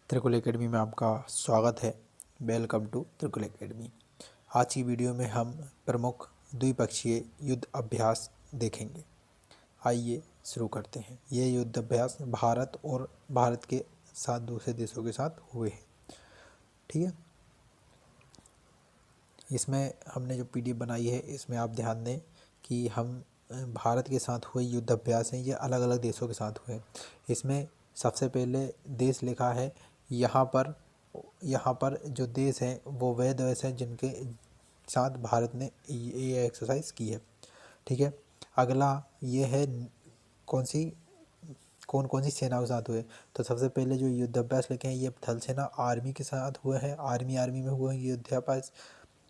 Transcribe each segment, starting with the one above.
त्रिकुल academy में आपका स्वागत है। Welcome to Trikul academy. आज की वीडियो में हम प्रमुख द्विपक्षीय युद्ध अभ्यास देखेंगे। आइए शुरू करते हैं। ये युद्ध अभ्यास भारत और भारत के साथ दूसरे देशों के साथ हुए हैं। ठीक है, इसमें हमने जो पीडीएफ बनाई है इसमें आप ध्यान दें कि हम भारत के साथ हुए युद्ध अभ्यास हैं, ये अलग अलग देशों के साथ हुए। इसमें सबसे पहले देश लिखा है। यहाँ पर जो देश हैं वो वह देश हैं जिनके साथ भारत ने ये एक्सरसाइज की है। ठीक है, अगला ये है कौन कौन सी सेना के साथ हुए। तो सबसे पहले जो युद्ध अभ्यास लिखे हैं ये थल सेना आर्मी के साथ हुए हैं, आर्मी में हुए हैं युद्ध अभ्यास।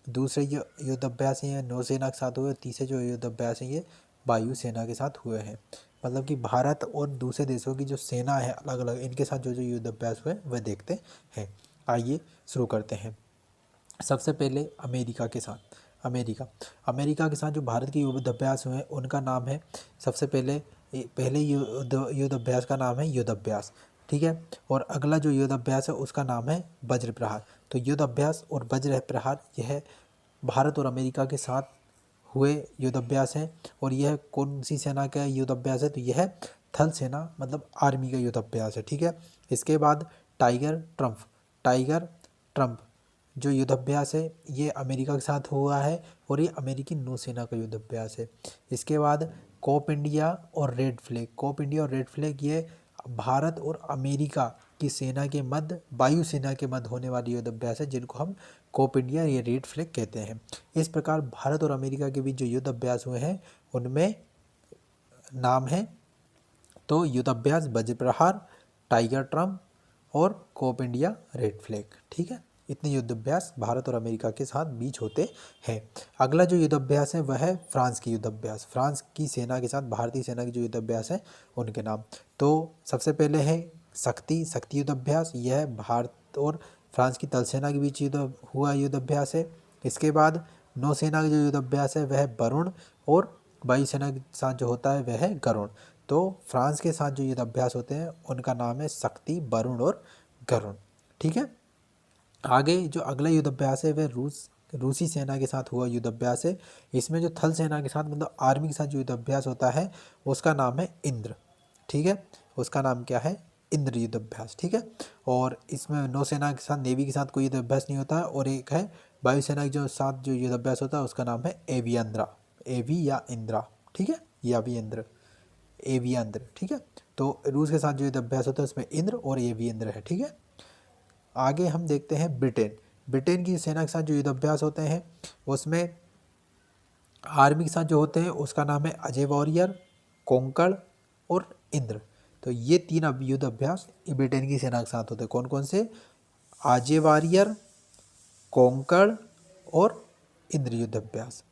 दूसरे जो युद्ध अभ्यास हैं ये नौसेना के साथ हुए। तीसरे जो युद्ध अभ्यास हैं ये वायुसेना के साथ हुए हैं। मतलब कि भारत और दूसरे देशों की जो सेना है अलग अलग, इनके साथ जो जो युद्ध अभ्यास हुए वह देखते हैं। आइए शुरू करते हैं। सबसे पहले अमेरिका के साथ। अमेरिका के साथ जो भारत के युद्ध अभ्यास हुए हैं उनका नाम है, सबसे पहले युद्ध अभ्यास का नाम है युद्ध अभ्यास। ठीक है, और अगला जो युद्ध अभ्यास है उसका नाम है वज्र प्रहार। तो युद्ध अभ्यास और वज्र प्रहार यह भारत और अमेरिका के साथ हुए युद्ध अभ्यास है। और यह कौन सी सेना का युद्ध अभ्यास है, तो यह थल सेना मतलब आर्मी का युद्ध अभ्यास है। ठीक है, इसके बाद टाइगर ट्रम्प जो युद्ध अभ्यास है ये अमेरिका के साथ हुआ है और ये अमेरिकी नौसेना का युद्ध अभ्यास है। इसके बाद कोप इंडिया और रेड फ्लैग ये भारत और अमेरिका की सेना के मध्य, वायुसेना के मध्य होने वाली युद्ध अभ्यास है जिनको हम कोप इंडिया या रेड फ्लैग कहते हैं। इस प्रकार भारत और अमेरिका के बीच जो युद्ध अभ्यास हुए हैं उनमें नाम है तो युद्ध अभ्यास वज्र प्रहार, टाइगर ट्रम्प और कोप इंडिया रेड फ्लैग। ठीक है, इतने युद्ध अभ्यास भारत और अमेरिका के साथ बीच होते हैं। अगला जो युद्ध अभ्यास है वह है फ्रांस की युद्ध अभ्यास। फ्रांस की सेना के साथ भारतीय सेना की जो युद्ध अभ्यास है उनके नाम। तो सबसे पहले है शक्ति युद्ध अभ्यास। यह भारत और फ्रांस की थल सेना के बीच हुआ युद्ध अभ्यास है। इसके बाद नौसेना का जो युद्ध अभ्यास है वह वरुण, और वायुसेना के साथ जो होता है वह है गरुण। तो फ्रांस के साथ जो युद्ध अभ्यास होते हैं उनका नाम है शक्ति, वरुण और गरुण। ठीक है, आगे जो अगला युद्ध अभ्यास है वह रूसी सेना के साथ हुआ युद्ध अभ्यास है। इसमें जो थल सेना के साथ मतलब आर्मी के साथ जो युद्ध अभ्यास होता है उसका नाम है इंद्र। ठीक है, उसका नाम क्या है, इंद्र युद्ध अभ्यास। ठीक है, और इसमें नौसेना के साथ, नेवी के साथ कोई युद्ध अभ्यास नहीं होता है। और एक है वायुसेना के जो साथ जो युद्ध अभ्यास होता है उसका नाम है एवी या इंद्रा। ठीक है, या भी इंद्र, एवियंद्र। ठीक है, तो रूस के साथ जो युद्ध अभ्यास होता है उसमें इंद्र और एवियंद्र है। ठीक है, आगे हम देखते हैं ब्रिटेन की सेना के साथ जो युद्ध अभ्यास होते हैं उसमें आर्मी के साथ जो होते हैं उसका नाम है अजय वॉरियर, कोंकण और इंद्र। तो ये तीन युद्ध अभ्यास ब्रिटेन की सेना के साथ होते हैं। कौन कौन से, अजय वॉरियर, कोंकण और इंद्र युद्ध अभ्यास।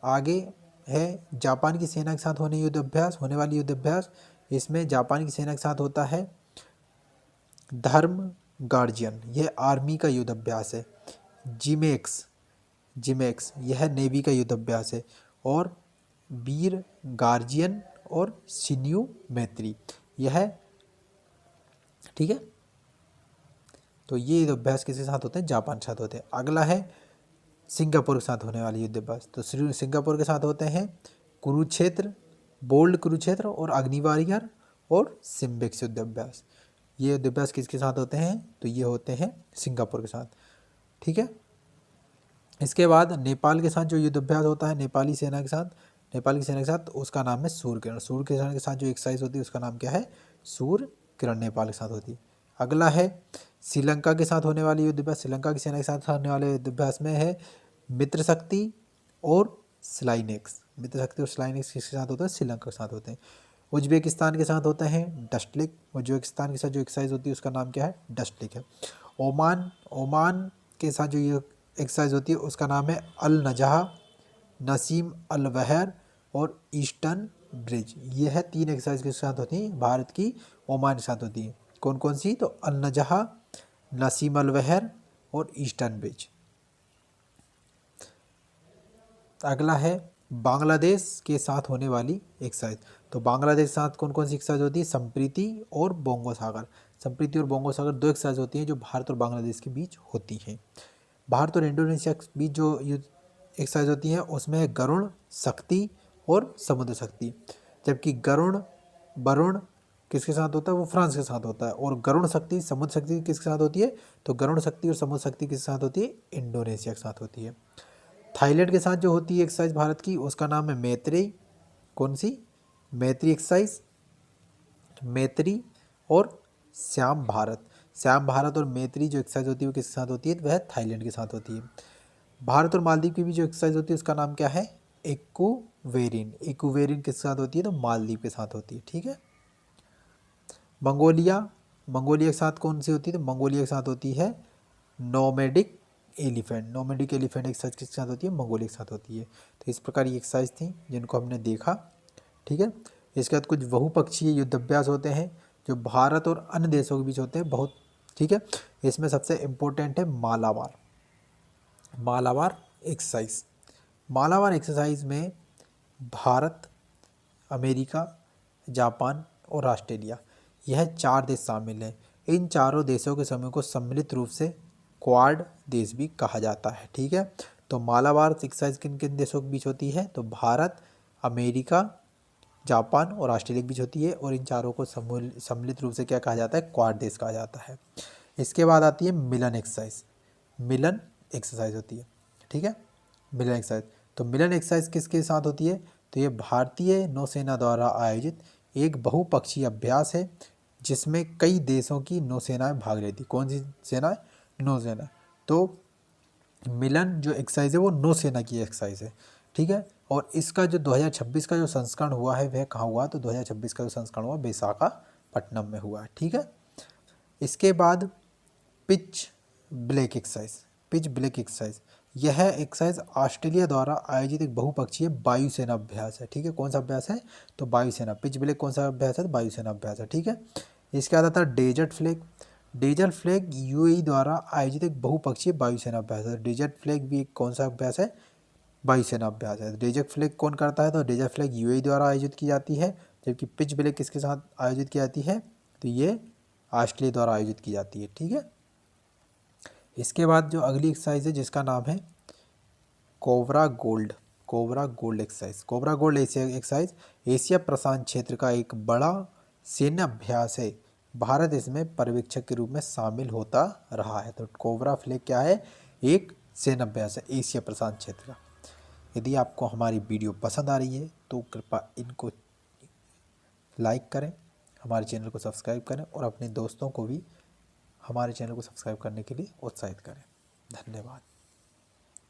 आगे है जापान की सेना के साथ होने वाली युद्ध अभ्यास। इसमें जापान की सेना के साथ होता है धर्म गार्जियन, यह आर्मी का युद्ध अभ्यास है। जिमेक्स यह नेवी का युद्ध अभ्यास है। और वीर गार्जियन और सिन्यू मैत्री यह, ठीक है, तो ये युद्ध अभ्यास किसके साथ होते हैं, जापान के साथ होते हैं। अगला है सिंगापुर के साथ होने वाली युद्ध अभ्यास। तो सिंगापुर के साथ होते हैं बोल्ड कुरुक्षेत्र और अग्निवारियर और सिम्बिक्स युद्ध अभ्यास। ये युद्ध अभ्यास किसके साथ होते हैं, तो ये होते हैं सिंगापुर के साथ। ठीक है, इसके बाद नेपाल के साथ जो युद्ध अभ्यास होता है नेपाल की सेना के साथ उसका नाम है सूर्य किरण के साथ जो एक्सरसाइज होती है उसका नाम क्या है, सूर्य किरण, नेपाल के साथ होती है। अगला है श्रीलंका के साथ होने वाली युद्ध अभ्यास। श्रीलंका की सेना के साथ होने वाले युद्ध अभ्यास में है मित्र शक्ति और स्लाइनेक्स किसके साथ होता है, श्रीलंका के साथ होते हैं। उज्बेकिस्तान के साथ होता है डस्टलिक। उज्बेकिस्तान के साथ जो एक्सरसाइज होती है उसका नाम क्या है, डस्टलिक है। ओमान के साथ जो ये एक्सरसाइज होती है उसका नाम है अल नजहा, नसीम अल वहर और ईस्टर्न ब्रिज। ये है तीन एक्सरसाइज के साथ होती हैं भारत की, ओमान के साथ होती है। कौन कौन सी, तो अल नजहा, नसीम अल वहर और ईस्टर्न ब्रिज। अगला है बांग्लादेश के साथ होने वाली एक्सरसाइज। तो बांग्लादेश के साथ कौन कौन सी एक्सरसाइज होती है? संप्रीति और बोंगो सागर। संप्रीति और बोंगो सागर 2 एक्सरसाइज होती हैं जो भारत और बांग्लादेश के बीच होती हैं। भारत और इंडोनेशिया के बीच जो एक्सरसाइज होती हैं उसमें है गरुण, शक्ति और समुद्र शक्ति। जबकि गरुण वरुण किसके साथ होता है? वो फ्रांस के साथ होता है। और गरुण शक्ति, समुद्र शक्ति किसके साथ होती है? तो गरुण शक्ति और समुद्र शक्ति किसके साथ होती है? इंडोनेशिया के साथ होती है। थाईलैंड के साथ जो होती है एक्सरसाइज भारत की, उसका नाम है मैत्री। कौन सी? मैत्री एक्सरसाइज। मैत्री और श्याम भारत। श्याम भारत और मैत्री जो एक्सरसाइज होती है वो किसके साथ होती है? वह थाईलैंड के साथ होती है। भारत और मालदीव की भी जो एक्सरसाइज होती है उसका नाम क्या है? इक्वेरिन। इक्वेरिन किसके साथ होती है? तो मालदीव के साथ होती है। ठीक है। मंगोलिया, मंगोलिया के साथ कौन सी होती है? तो मंगोलिया के साथ होती है nomadic elephant. Nomadic elephant exercise किसके साथ होती है? मंगोलिया के साथ होती है। तो इस प्रकार ये एक्सरसाइज थी जिनको हमने देखा। ठीक है। इसके बाद कुछ बहुपक्षीय युद्धाभ्यास होते हैं जो भारत और अन्य देशों के बीच होते हैं बहुत। ठीक है। इसमें सबसे इम्पोर्टेंट है मालाबार। मालाबार एक्सरसाइज। मालाबार एक्सरसाइज में भारत, अमेरिका, जापान और ऑस्ट्रेलिया, यह 4 देश शामिल हैं। इन चारों देशों के समूह को सम्मिलित रूप से क्वाड देश भी कहा जाता है। ठीक है। तो मालाबार एक्सरसाइज किन किन देशों के बीच होती है? तो भारत, अमेरिका, जापान और ऑस्ट्रेलिया के बीच होती है। और इन चारों को सम्मिलित रूप से क्या कहा जाता है? क्वाड देश कहा जाता है। इसके बाद आती है मिलन एक्सरसाइज। मिलन एक्सरसाइज होती है। ठीक है। मिलन एक्सरसाइज, तो मिलन एक्सरसाइज किसके साथ होती है? तो ये भारतीय नौसेना द्वारा आयोजित एक बहुपक्षीय अभ्यास है जिसमें कई देशों की नौसेनाएं भाग लेती। कौन सी सेना? नौसेना। तो मिलन जो एक्सरसाइज है वो नौसेना की एक्सरसाइज है। ठीक है। और इसका जो 2026 का जो संस्करण हुआ है वह कहाँ हुआ? तो 2026 का जो संस्करण हुआ विशाखापट्टनम में हुआ है। ठीक है। इसके बाद pitch black exercise. Pitch black exercise, यह एक्सरसाइज ऑस्ट्रेलिया द्वारा आयोजित एक बहुपक्षीय वायुसेना अभ्यास है। ठीक है। कौन सा अभ्यास है? तो वायुसेना। पिच ब्लैक कौन सा अभ्यास है? तो वायुसेना अभ्यास है। ठीक है। इसके बाद आता है desert flag. Desert flag UAE द्वारा आयोजित एक बहुपक्षीय वायुसेना अभ्यास है। डेजर्ट फ्लैग भी एक कौन सा अभ्यास है? वायुसेना अभ्यास है। डेजर्ट फ्लैग कौन करता है? तो डेजर्ट फ्लैग यूएई द्वारा आयोजित की जाती है। जबकि पिच ब्लैक किसके साथ आयोजित की जाती है? तो ये ऑस्ट्रेलिया द्वारा आयोजित की जाती है। ठीक है। इसके बाद जो अगली एक्सरसाइज है जिसका नाम है Cobra Gold. Cobra Gold exercise. Cobra Gold exercise Asia प्रशांत क्षेत्र का एक बड़ा सैन्य अभ्यास है। भारत इसमें पर्यवेक्षक के रूप में शामिल होता रहा है। तो कोबरा फ्लैग क्या है? एक सैन्य अभ्यास है एशिया प्रशांत क्षेत्र का। यदि आपको हमारी वीडियो पसंद आ रही है तो कृपया इनको लाइक करें, हमारे चैनल को सब्सक्राइब करें और अपने दोस्तों को भी हमारे चैनल को सब्सक्राइब करने के लिए उत्साहित करें। धन्यवाद।